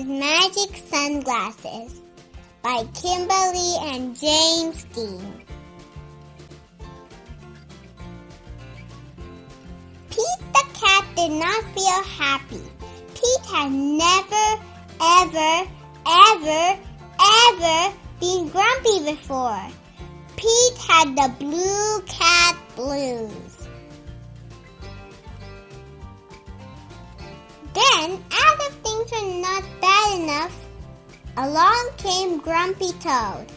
his magic sunglasses by Kimberly and James Dean. Pete the cat did not feel happy. Pete had never, ever been grumpy before. Pete had the blue cat blues. Then, as if things were not bad enough, along came Grumpy Toad.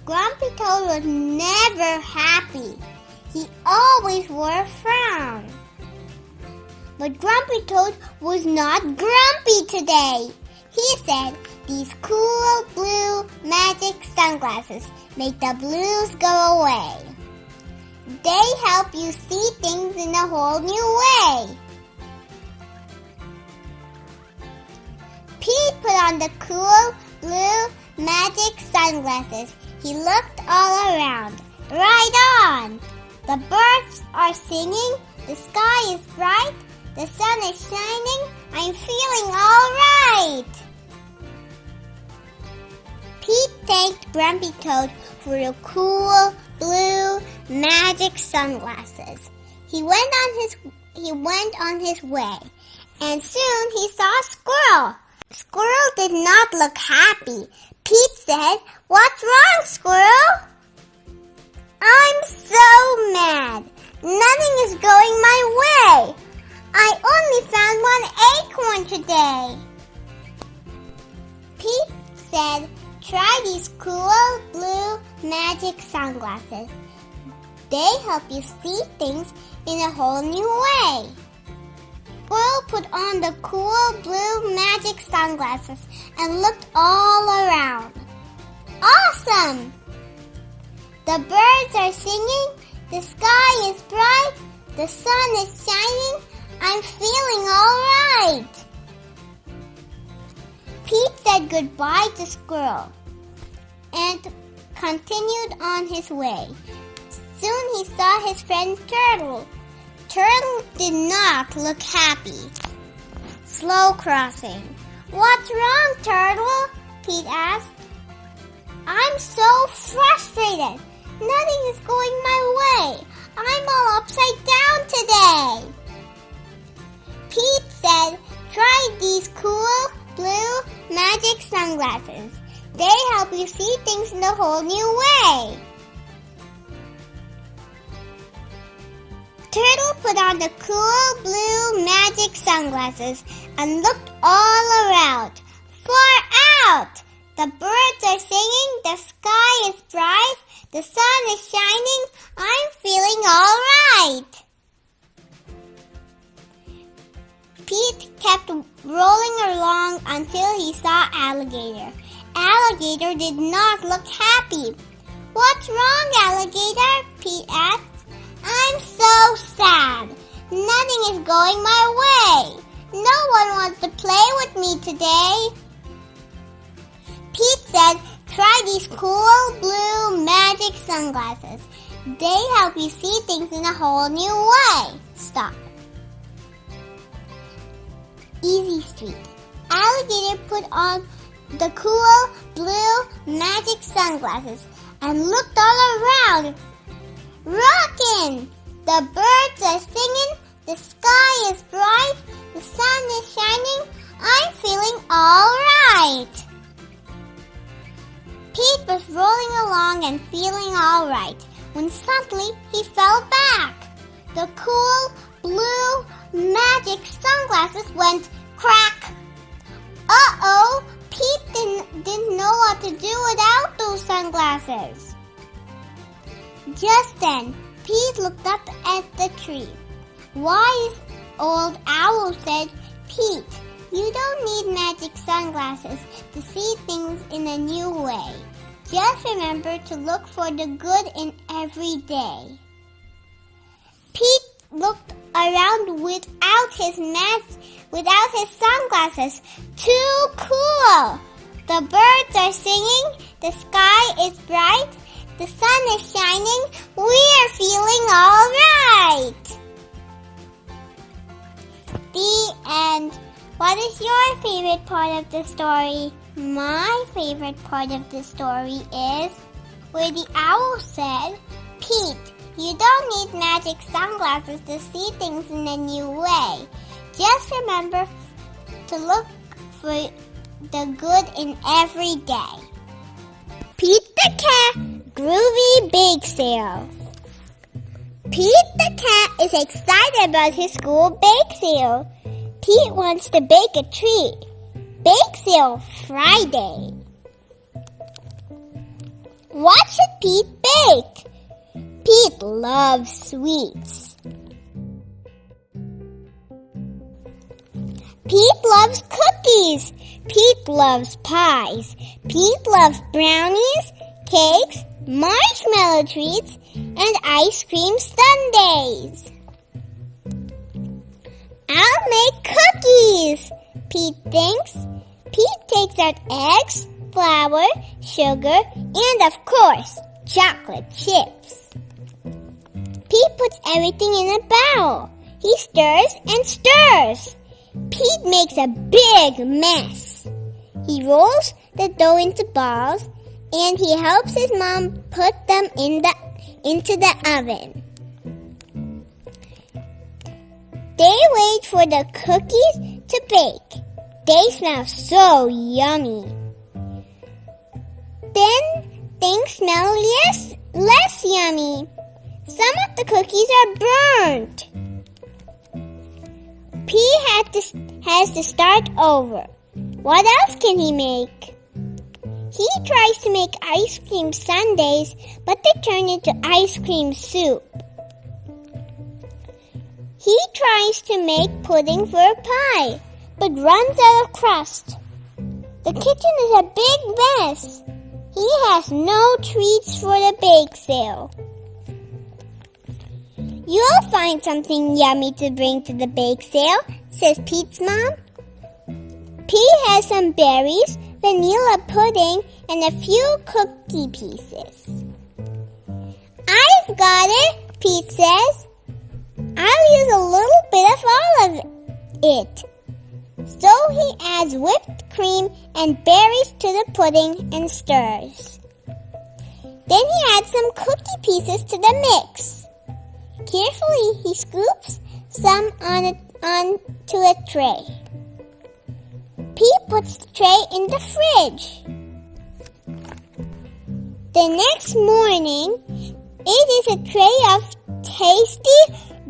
Grumpy Toad was never happy. He always wore a frown. But Grumpy Toad was not grumpy today. He said, "These cool blue magic sunglasses make the blues go away. They help you see things in a whole new way." Pete put on the cool blue magic sunglasses. He looked all around. Right on! The birds are singing. The sky is bright. The sun is shining. I'm feeling all right. Pete thanked Grumpy Toad for the cool blue magic sunglasses. He went on his way, and soon he saw a squirrel. Squirrel did not look happy. Pete said, "What's wrong, Squirrel?" "I'm so mad. Nothing is going my way. I only found one acorn today." Pete said, "Try these cool blue magic sunglasses. They help you see things in a whole new way." Squirrel put on the cool blue magic sunglasses and looked all around. Awesome! The birds are singing. The sky is bright. The sun is shining. I'm feeling all right. Pete said goodbye to Squirrel and continued on his way. Soon he saw his friend Turtle. Turtle did not look happy. Slow crossing. "What's wrong, Turtle?" Pete asked. "I'm so frustrated. Nothing is going my way. I'm all upside down today." Pete said, "Try these cool blue magic sunglasses. They help you see things in a whole new way." Turtle put on the cool blue magic sunglasses and looked all around. Far out! The birds are singing. The sky is bright. The sun is shining. I'm feeling all right. Pete kept rolling along until he saw Alligator. Alligator did not look happy. "What's wrong, Alligator?" Pete asked. "I'm so sad. Nothing is going my way. No one wants to play with me today." Pete said, "Try these cool blue magic sunglasses. They help you see things in a whole new way." Stop. Easy Street. Alligator put on the cool blue magic sunglasses and looked all around. Rockin'! The birds are singing. The sky is bright. The sun is shining. I'm feeling all right. Pete was rolling along and feeling all right when suddenly he fell back. The cool blue magic sunglasses went crack. Uh-oh! Pete didn't know what to do without those sunglasses. Just then, Pete looked up at the tree. Wise old owl said, "Pete, you don't need magic sunglasses to see things in a new way. Just remember to look for the good in every day." Pete looked around without his sunglasses. Too cool! The birds are singing. The sky is bright. The sun is shining. We're feeling all right. The end. What is your favorite part of the story? My favorite part of the story is where the owl said, Pete, you don't need magic sunglasses to see things in a new way. Just remember to look for the good in every day. Pete the Cat Groovy Bake Sale. Pete the Cat is excited about his school bake sale. Pete wants to bake a treat. Bake sale Friday. What should Pete bake? Pete loves sweets. Pete loves cookies. Pete loves pies. Pete loves brownies, cakes, marshmallow treats, and ice cream sundaes. I'll make cookies, Pete thinks. Pete takes out eggs, flour, sugar, and of course, chocolate chips. Pete puts everything in a bowl. He stirs and stirs. Pete makes a big mess. He rolls the dough into balls and he helps his mom put them into the oven. They wait for the cookies to bake. They smell so yummy. Then things smell less yummy. Some of the cookies are burnt. Pete has to start over. What else can he make? He tries to make ice cream sundaes, but they turn into ice cream soup. He tries to make pudding for a pie, but runs out of crust. The kitchen is a big mess. He has no treats for the bake sale. You'll find something yummy to bring to the bake sale, says Pete's mom. Pete has some berries, vanilla pudding, and a few cookie pieces. I've got it, Pete says. I'll use a little bit of all of it. So he adds whipped cream and berries to the pudding and stirs. Then he adds some cookie pieces to the mix. Carefully, he scoops some onto a tray. Pete puts the tray in the fridge. The next morning, it is a tray of tasty,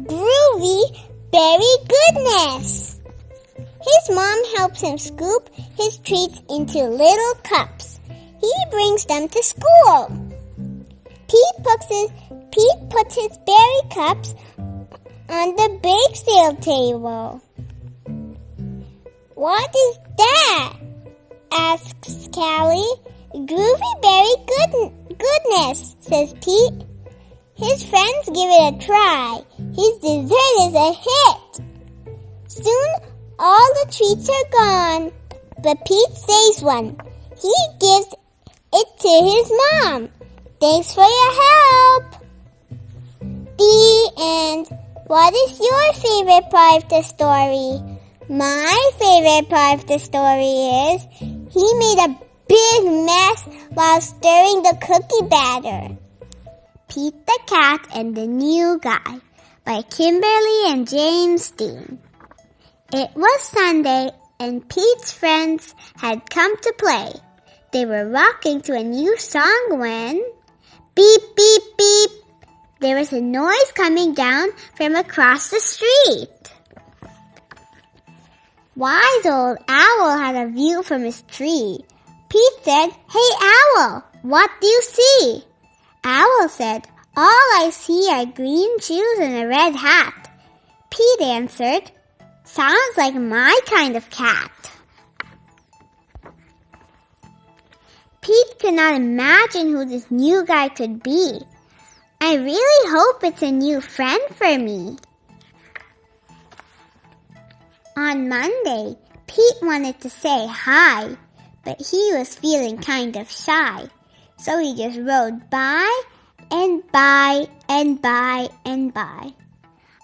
groovy berry goodness. His mom helps him scoop his treats into little cups. He brings them to school. Pete puts his berry cups on the bake sale table. What is that? Asks Callie. Groovy berry goodness, says Pete. His friends give it a try. His dessert is a hit. Soon all the treats are gone, but Pete saves one. He gives it to his mom. Thanks for your help. The end. What is your favorite part of the story? My favorite part of the story is he made a big mess while stirring the cookie batter. Pete the Cat and the New Guy by Kimberly and James Dean. It was Sunday and Pete's friends had come to play. They were rocking to a new song when... Beep, beep, beep! There was a noise coming down from across the street. Wise Old Owl had a view from his tree. Pete said, Hey Owl, what do you see? Owl said, All I see are green shoes and a red hat. Pete answered, Sounds like my kind of cat. Pete could not imagine who this new guy could be. I really hope it's a new friend for me. On Monday, Pete wanted to say hi, but he was feeling kind of shy. So he just rode by and by and by and by,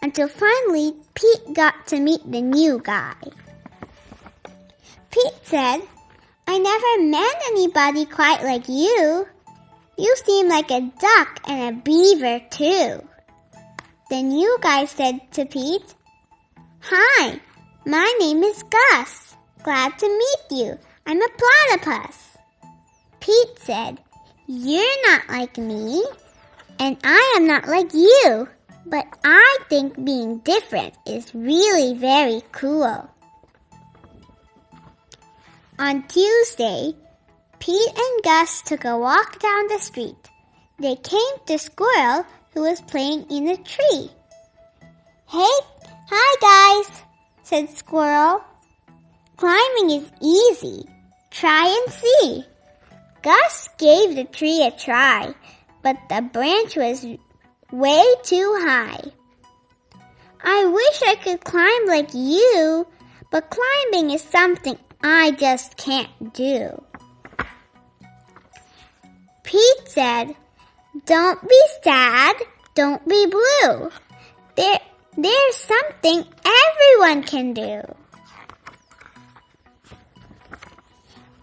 until finally Pete got to meet the new guy. Pete said, I never met anybody quite like you. You seem like a duck and a beaver, too. Then you guys said to Pete, Hi, my name is Gus. Glad to meet you. I'm a platypus. Pete said, You're not like me, and I am not like you, but I think being different is really very cool. On Tuesday, Pete and Gus took a walk down the street. They came to Squirrel, who was playing in a tree. Hi guys, said Squirrel. Climbing is easy. Try and see. Gus gave the tree a try, but the branch was way too high. I wish I could climb like you, but climbing is something I just can't do. Pete said, Don't be sad, don't be blue. There's something everyone can do.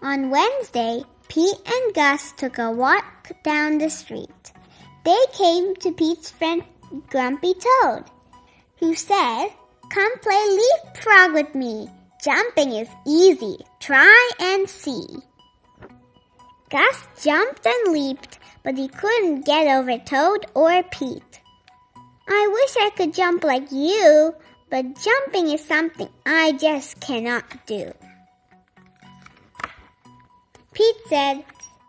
On Wednesday, Pete and Gus took a walk down the street. They came to Pete's friend Grumpy Toad, who said, Come play leapfrog with me. Jumping is easy. Try and see. Gus jumped and leaped, but he couldn't get over Toad or Pete. I wish I could jump like you, but jumping is something I just cannot do. Pete said,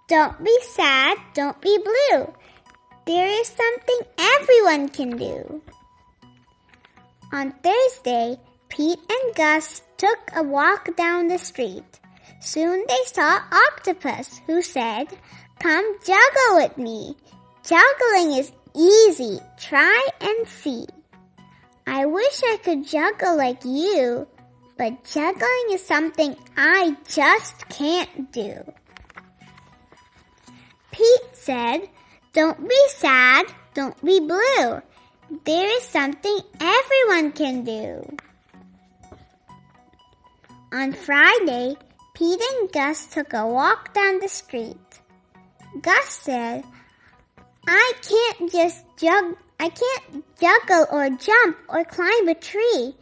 Don't be sad, don't be blue. There is something everyone can do. On Thursday, Pete and Gus took a walk down the street. Soon they saw Octopus, who said, Come juggle with me. Juggling is easy. Try and see. I wish I could juggle like you, but juggling is something I just can't do. Pete said, Don't be sad, don't be blue. There is something everyone can do. On Friday, Pete and Gus took a walk down the street. Gus said, I can't juggle or jump or climb a tree.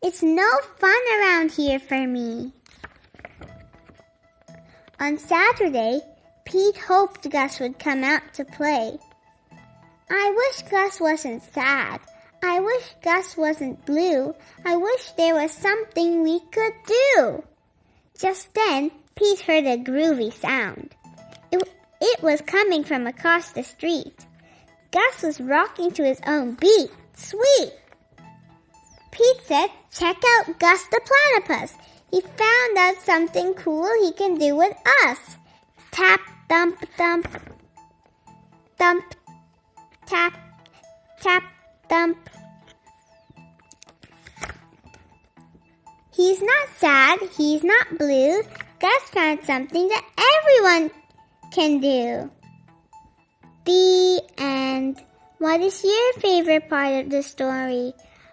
It's no fun around here for me. On Saturday, Pete hoped Gus would come out to play. I wish Gus wasn't sad. I wish Gus wasn't blue. I wish there was something we could do. Just then, Pete heard a groovy sound. It was coming from across the street. Gus was rocking to his own beat. Sweet! Pete said, Check out Gus the Platypus. He found out something cool he can do with us. Tap, thump, thump. Thump, tap, tap, thump. He's not sad, he's not blue. Gus found something that everyone can do. The end. What is your favorite part of the story?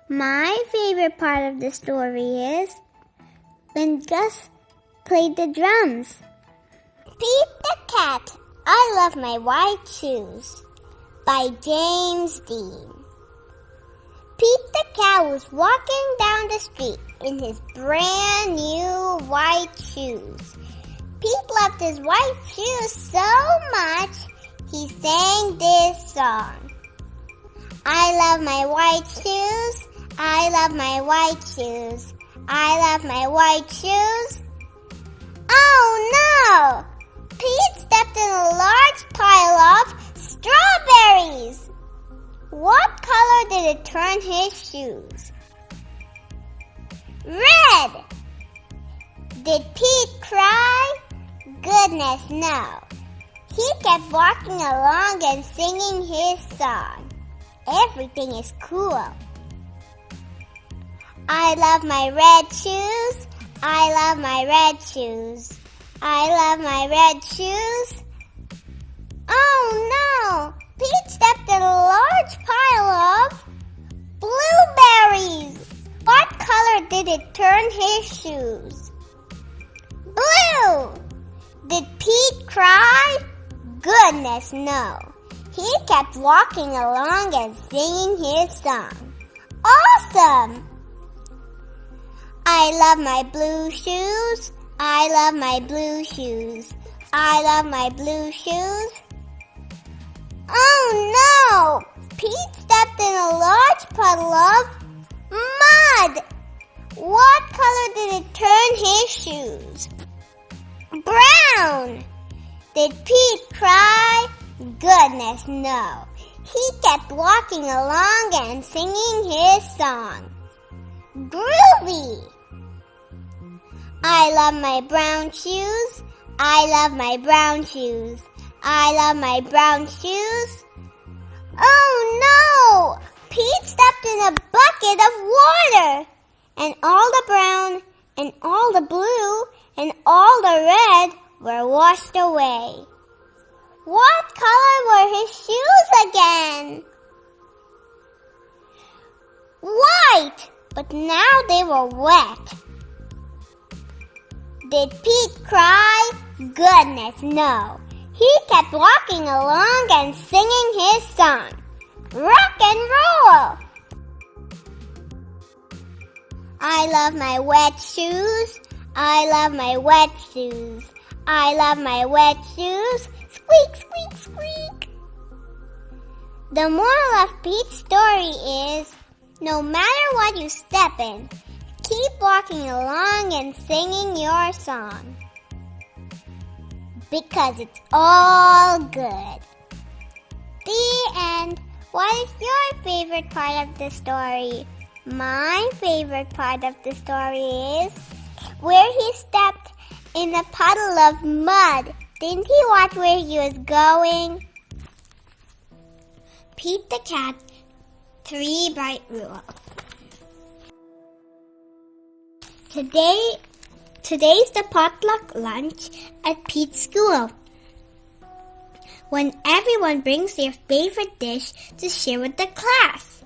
My favorite part of the story is when Gus played the drums. Pete the Cat, I Love My White Shoes by James Dean. Pete the Cat was walking down the street in his brand new white shoes. Pete loved his white shoes so much, he sang this song. I love my white shoes, I love my white shoes, I love my white shoes. Oh no! Pete stepped in a large pile of strawberries. What color did it turn his shoes? Red! Did Pete cry? Goodness, no. He kept walking along and singing his song. Everything is cool. I love my red shoes. I love my red shoes. I love my red shoes. Oh no! Pete stepped in a large pile of blueberries. What color did it turn his shoes? too. Did Pete cry? Goodness, no. He kept walking along and singing his song. Awesome! I love my blue shoes. I love my blue shoes. I love my blue shoes. Oh no! Pete stepped in a large puddle of mud. What color did it turn his shoes? Brown. Did Pete cry? Goodness, no. He kept walking along and singing his song. Groovy. I love my brown shoes. I love my brown shoes. I love my brown shoes. Oh no! Pete stepped in a bucket of water, and all the brown and all the blue and all the red were washed away. What color were his shoes again? White, but now they were wet. Did Pete cry? Goodness, no. He kept walking along and singing his song. Rock and roll! I love my wet shoes. I love my wet shoes. I love my wet shoes. Squeak, squeak, squeak. The moral of Pete's story is, no matter what you step in, keep walking along and singing your song. Because it's all good. The end. What is your favorite part of the story? My favorite part of the story is where he stepped in a puddle of mud. Didn't he watch where he was going? Pete the Cat, 3-Bite Rule. Today's the potluck lunch at Pete's school, when everyone brings their favorite dish to share with the class.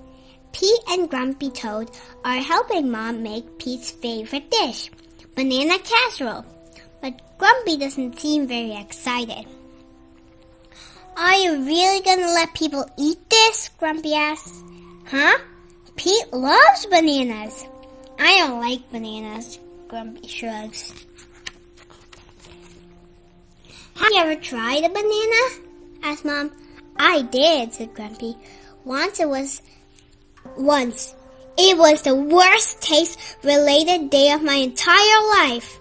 Pete and Grumpy Toad are helping Mom make Pete's favorite dish, banana casserole, but Grumpy doesn't seem very excited. Are you really gonna let people eat this? Grumpy asks. Huh? Pete loves bananas. I don't like bananas, Grumpy shrugs. Have you ever tried a banana? Asked Mom. I did, said Grumpy. Once. It was the worst taste-related day of my entire life.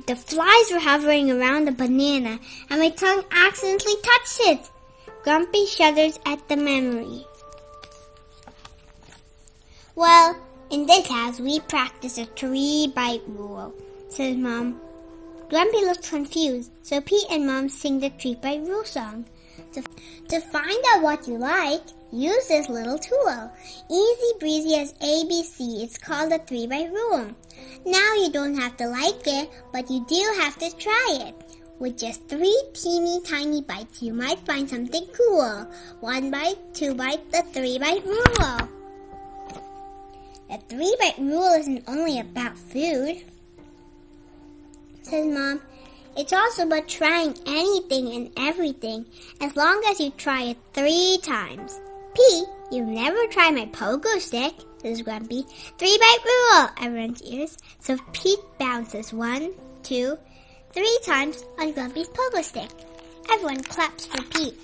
The flies were hovering around the banana, and my tongue accidentally touched it. Grumpy shudders at the memory. Well, in this house, we practice a 3-bite rule, says Mom. Grumpy looks confused, so Pete and Mom sing the 3-bite rule song. To find out what you like, use this little tool. Easy breezy as ABC. It's called the 3-bite rule. Now you don't have to like it, but you do have to try it. With just 3 teeny tiny bites, you might find something cool. 1 bite, 2 bite, the 3-bite rule. The 3-bite rule isn't only about food, says Mom. It's also about trying anything and everything, as long as you try it 3 times. Pete, you've never tried my pogo stick, says Grumpy. 3-bite rule, everyone cheers. So Pete bounces 1, 2, 3 times on Grumpy's pogo stick. Everyone claps for Pete.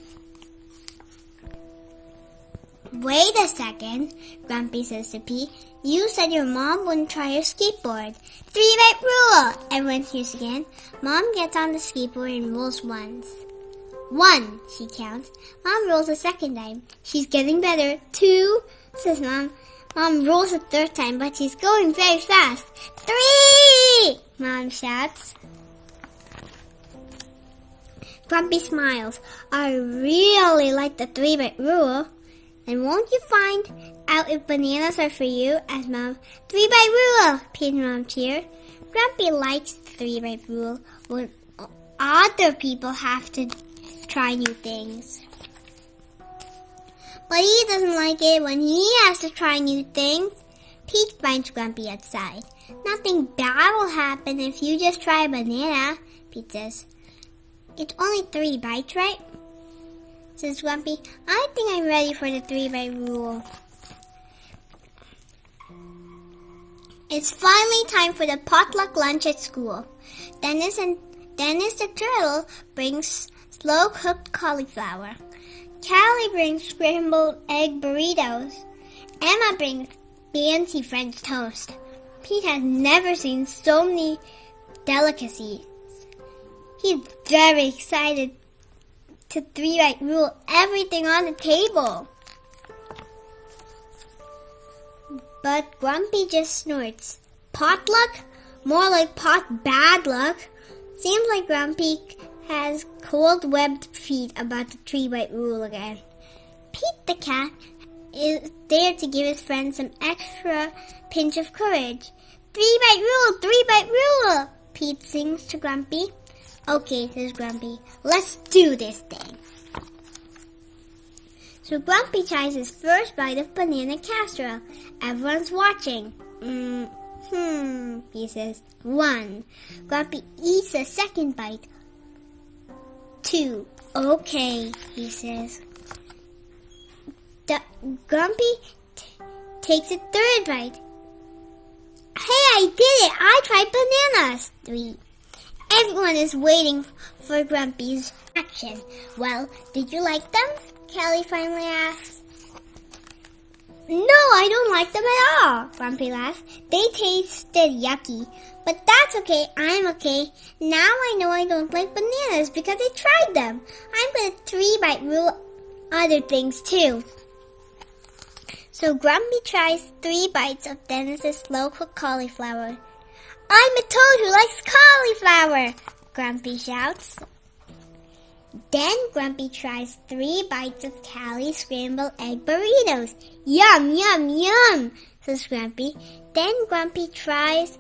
Wait a second, Grumpy says to Pete. You said your mom wouldn't try your skateboard. 3-bite rule! Everyone hears again. Mom gets on the skateboard and rolls once. 1, she counts. Mom rolls a second time. She's getting better. 2, says Mom. Mom rolls a third time, but she's going very fast. 3! Mom shouts. Grumpy smiles. I really like the 3-bite rule. And won't you find out if bananas are for you? Asked Mom. 3-bite rule, Pete and Mom cheered. Grumpy likes the 3-bite rule when other people have to try new things. But he doesn't like it when he has to try new things. Pete finds Grumpy outside. Nothing bad will happen if you just try a banana. Pete says. It's only 3 bites, right? Says Grumpy. I think I'm ready for the 3-bite rule. It's finally time for the potluck lunch at school. Dennis the turtle brings slow-cooked cauliflower. Callie brings scrambled egg burritos. Emma brings fancy French toast. Pete has never seen so many delicacies. He's very excited to 3-bite rule everything on the table. But Grumpy just snorts. Potluck? More like pot bad luck. Seems like Grumpy has cold webbed feet about the 3-bite rule again. Pete the cat is there to give his friend some extra pinch of courage. 3-bite rule, 3-bite rule, Pete sings to Grumpy. Okay, says Grumpy, let's do this thing. So Grumpy tries his first bite of banana casserole. Everyone's watching. He says. 1. Grumpy eats a second bite. 2. Okay, he says. Grumpy takes a third bite. Hey, I did it! I tried bananas! 3. Everyone is waiting for Grumpy's action. Well, did you like them? Callie finally asks. No, I don't like them at all, Grumpy laughs. They tasted yucky, but that's okay. I'm okay. Now I know I don't like bananas because I tried them. I'm going to 3-bite rule other things too. So Grumpy tries 3 bites of Dennis's slow-cooked cauliflower. I'm a toad who likes cauliflower, Grumpy shouts. Then Grumpy tries 3 bites of Callie's scrambled egg burritos. Yum, yum, yum, says Grumpy. Then Grumpy tries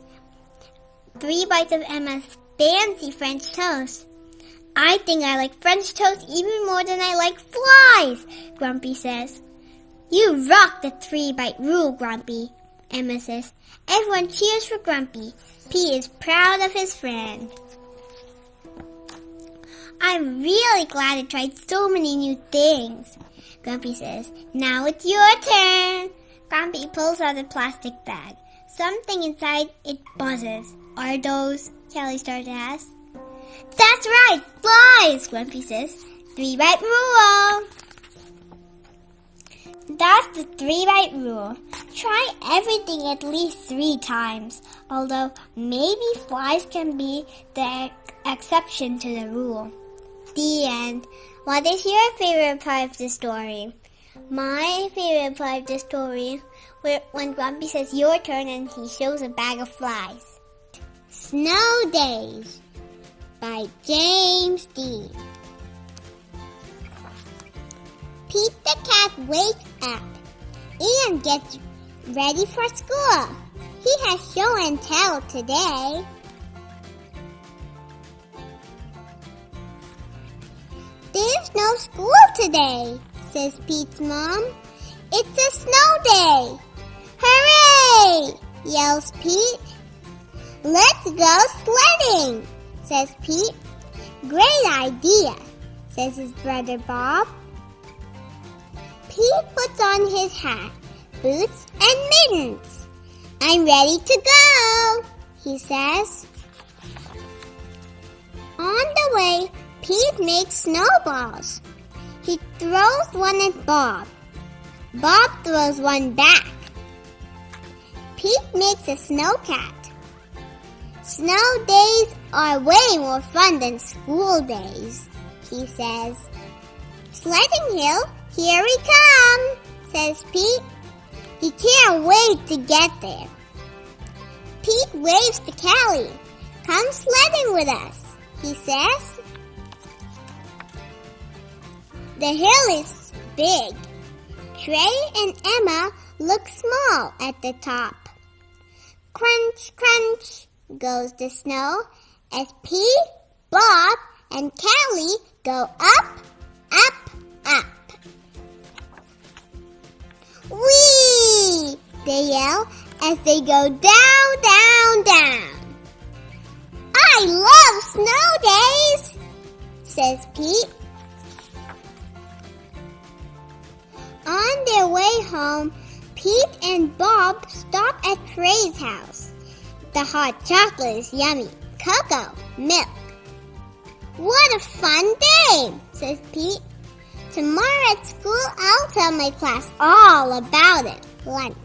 3 bites of Emma's fancy French toast. I think I like French toast even more than I like flies, Grumpy says. You rock the 3-bite rule, Grumpy, Emma says. Everyone cheers for Grumpy. Pete is proud of his friend. I'm really glad I tried so many new things, Grumpy says. Now it's your turn. Grumpy pulls out a plastic bag. Something inside it buzzes. Are those? Callie started to ask. That's right, flies, Grumpy says. 3-bite rule. That's the 3-bite rule. Try everything at least 3 times, although maybe flies can be the exception to the rule. The end. What is your favorite part of the story? My favorite part of the story when Grumpy says your turn and he shows a bag of flies. Snow Days by James D. Pete the cat wakes up and gets ready for school. He has show and tell today. There's no school today, says Pete's mom. It's a snow day. Hooray! Yells Pete. Let's go sledding, says Pete. Great idea, says his brother Bob. Pete puts on his hat, boots, and mittens. I'm ready to go, he says. On the way, Pete makes snowballs. He throws one at Bob. Bob throws one back. Pete makes a snowcat. Snow days are way more fun than school days, he says. Sledding Hill, here we come, says Pete. He can't wait to get there. Pete waves to Callie. Come sledding with us, he says. The hill is big. Trey and Emma look small at the top. Crunch, crunch goes the snow as Pete, Bob, and Callie go up, up, up. Whee! They yell as they go down, down, down. I love snow days, says Pete. On their way home, Pete and Bob stop at Trey's house. The hot chocolate is yummy. Cocoa, milk. What a fun day, says Pete. Tomorrow at school, I'll tell my class all about it. Lunch.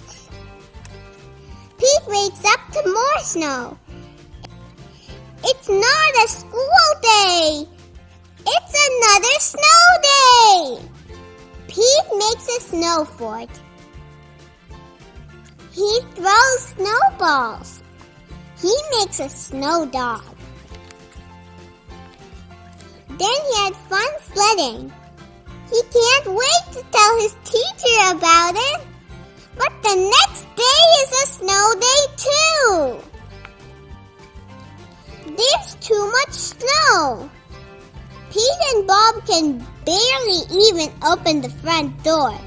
Pete wakes up to more snow. It's not a school day. It's another snow day. Pete makes a snow fort. He throws snowballs. He makes a snow dog. Then he had fun sledding. He can't wait to tell his teacher about it. But the next day is a snow day too. There's too much snow. Pete and Bob can barely even open the front door.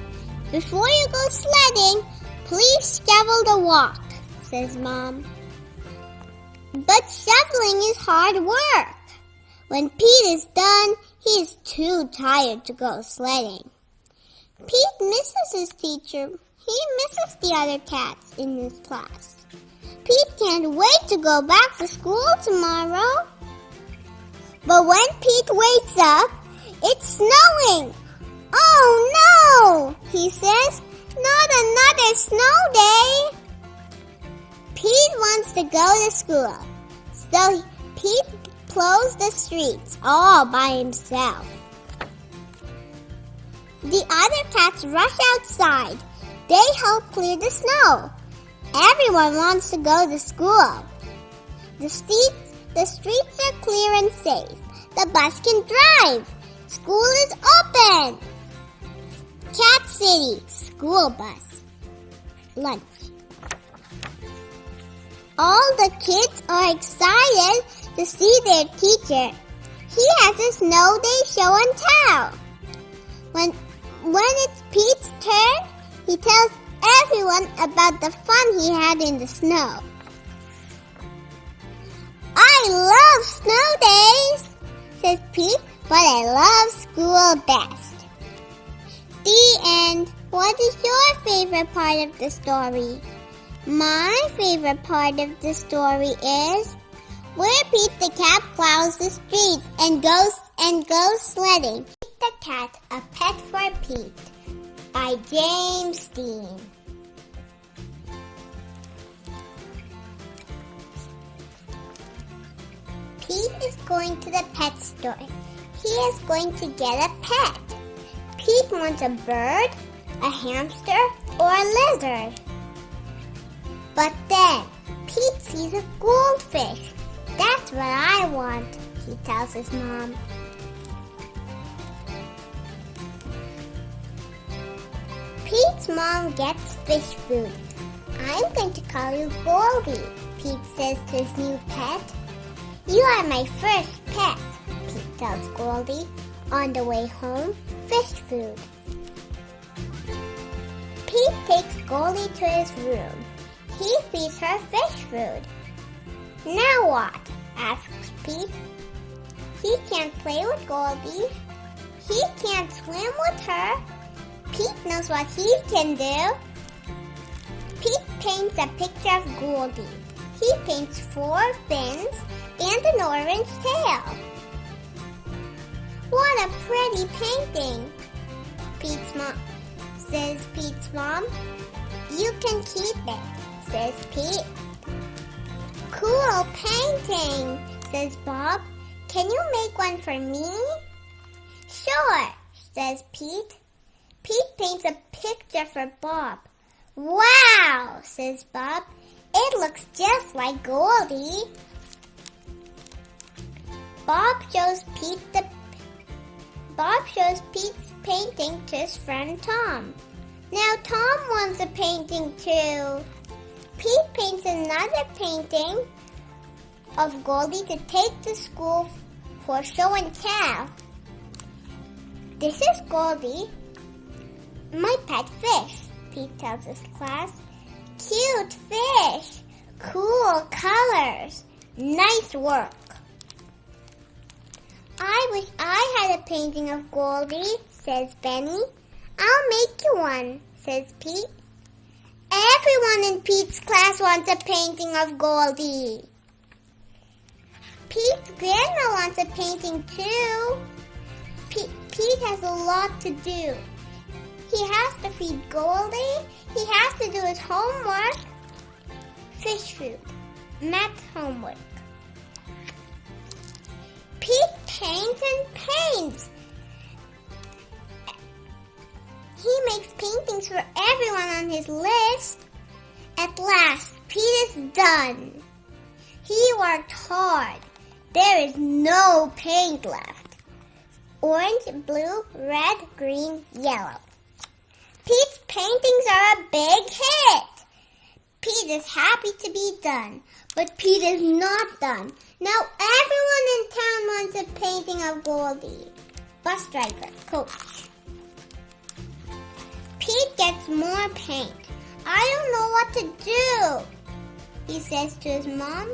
Before you go sledding, please shovel the walk, says Mom. But shoveling is hard work. When Pete is done, he is too tired to go sledding. Pete misses his teacher. He misses the other cats in his class. Pete can't wait to go back to school tomorrow. But when Pete wakes up, it's snowing. Oh no, he says, not another snow day. Pete wants to go to school, so Pete plows the streets all by himself. The other cats rush outside. They help clear the snow. Everyone wants to go to school. The streets are clear and safe. The bus can drive. School is open. Cat City, school bus. Lunch. All the kids are excited to see their teacher. He has a snow day show and tell. When it's Pete's turn, he tells everyone about the fun he had in the snow. I love snow days, says Pete, but I love school best. The end. What is your favorite part of the story? My favorite part of the story is where Pete the cat plows the streets and goes sledding. Pete the Cat, A Pet for Pete by James Dean. Pete is going to the pet store. He is going to get a pet. Pete wants a bird, a hamster, or a lizard. But then, Pete sees a goldfish. That's what I want, he tells his mom. Pete's mom gets fish food. I'm going to call you Goldie, Pete says to his new pet. You are my first pet, Pete tells Goldie. On the way home, fish food. Pete takes Goldie to his room. He feeds her fish food. Now what? Asks Pete. He can't play with Goldie. He can't swim with her. Pete knows what he can do. Pete paints a picture of Goldie. He paints 4 fins and an orange tail. What a pretty painting, says Pete's mom. You can keep it, says Pete. Cool painting, says Bob. Can you make one for me? Sure, says Pete. Pete paints a picture for Bob. Wow, says Bob. It looks just like Goldie. Bob shows Pete's painting to his friend Tom. Now Tom wants a painting too. Pete paints another painting of Goldie to take to school for show and tell. This is Goldie, my pet fish, Pete tells his class. Cute fish, cool colors, nice work. wish I had a painting of Goldie, says Benny. I'll make you one, says Pete. Everyone in Pete's class wants a painting of Goldie. Pete's grandma wants a painting too. Pete has a lot to do. He has to feed Goldie. He has to do his homework. Fish food. Math homework. Pete paints and paints. He makes paintings for everyone on his list. At last, Pete is done. He worked hard. There is no paint left. Orange, blue, red, green, yellow. Pete's paintings are a big hit. Pete is happy to be done, but Pete is not done. Now everyone in town wants a painting of Goldie. Bus driver, coach. Pete gets more paint. I don't know what to do, he says to his mom.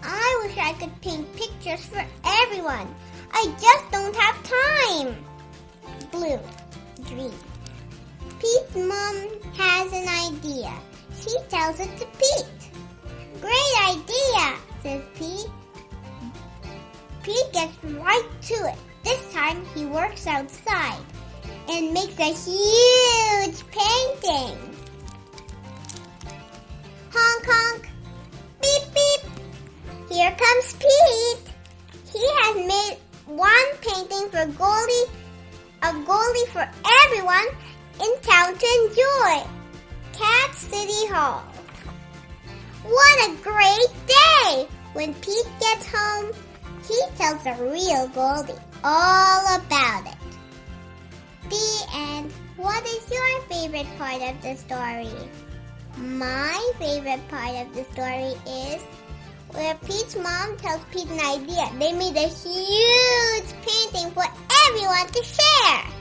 I wish I could paint pictures for everyone. I just don't have time. Blue, green. Pete's mom has an idea. She tells it to Pete. Great idea, says Pete. Pete gets right to it. This time he works outside and makes a huge painting. Honk honk, beep beep. Here comes Pete. He has made one painting for Goldie for everyone in town to enjoy. Cat City Hall. What a great day! When Pete gets home, he tells the real Goldie all about it. The end. What is your favorite part of the story? My favorite part of the story is where Pete's mom tells Pete an idea. They made a huge painting for everyone to share.